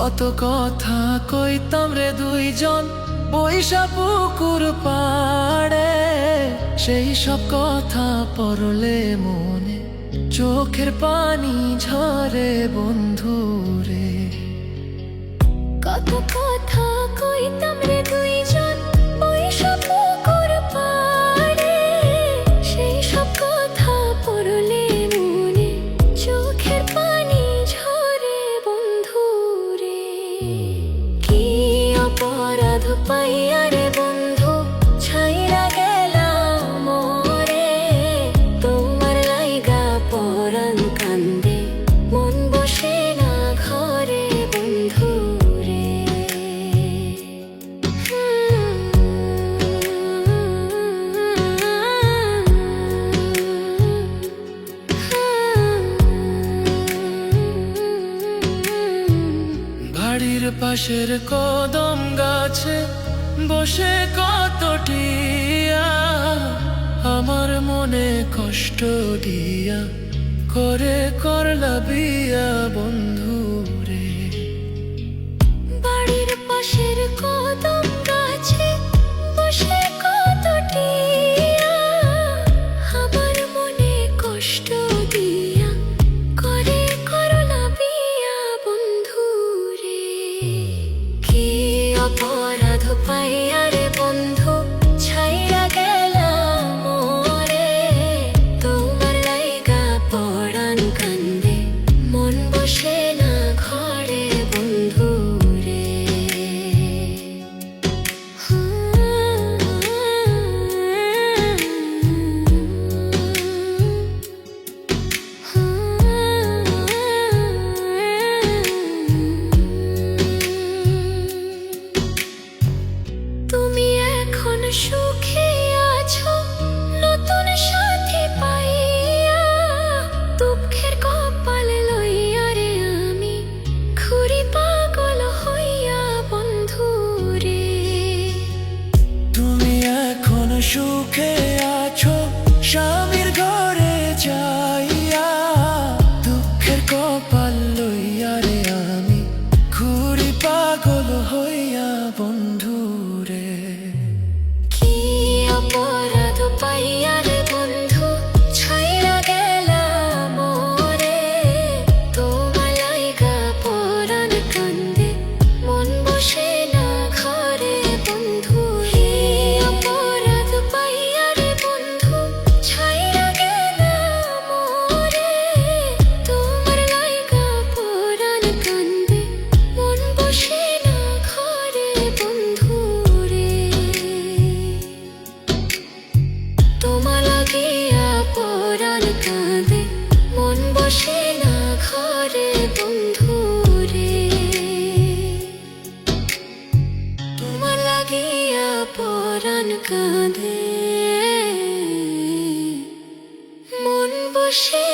কত কথা কইতাম রে দুইজন বৈশা পুকুর পাড়ে, সেই সব কথা পড়লে মনে চোখের পানি ঝরে বন্ধু রে। কত কথা কইতাম রে দুইজন বৈশা পুকুর পাড়ে, সেই সব কথা পড়লে মনে চোখের পানি ঝরে বন্ধু রে। কি অপরাধ পাইয়া রে বন্ধু ছাইরা গেলাম মোরে, তোমার লাইগা পরাণ কান্দে মন বসে না ঘরে বন্ধু রে। বাড়ির পাশের কদম গাছে বসে কত টিয়া, আমার মনে কষ্ট দিয়া করে করলা বিয়া বন্ধু রে। বাড়ির পাশের কদম গাছে বসে কত টিয়া, আমার মনে কষ্ট দিয়া করে করলা বিয়া বন্ধু রে। কি অপরাধ পাইয়া রে বন্ধু ছাইরা গেলাম মোরে, তোমার লাইগা পরাণ কান্দে মন বসে না ঘরে বন্ধু রে। তুমি এখন সুখে আছো নতুন সাথী পাইয়া, দুঃখের কপাল লইয়া রে আমি ঘুরি পাগল হইয়া বন্ধু রে। তুমি এখন সুখে আছো স্বামীর ঘরে যাইয়া, দুঃখের কপাল লইয়া রে আমি ঘুরি পাগল হইয়া বন্ধু রে। কি অপরাধ পাইয়া রে বন্ধু ছাইরা গেলাম মোরে, তোমার লাইগা পরাণ কান্দে মন বসে না ঘরে বন্ধু রে। অপরাধ পাইয়া রে বন্ধু ছাইরা গেলাম মোরে, তোমার লাইগা পরাণ কান্দে মন বসে না ঘরে বন্ধু রে। তোমার লাগিয়া পরাণ কাঁদে মন বসে না ঘরে বন্ধু রে। তোমার লাগিয়া পরাণ কাঁদে মন বসে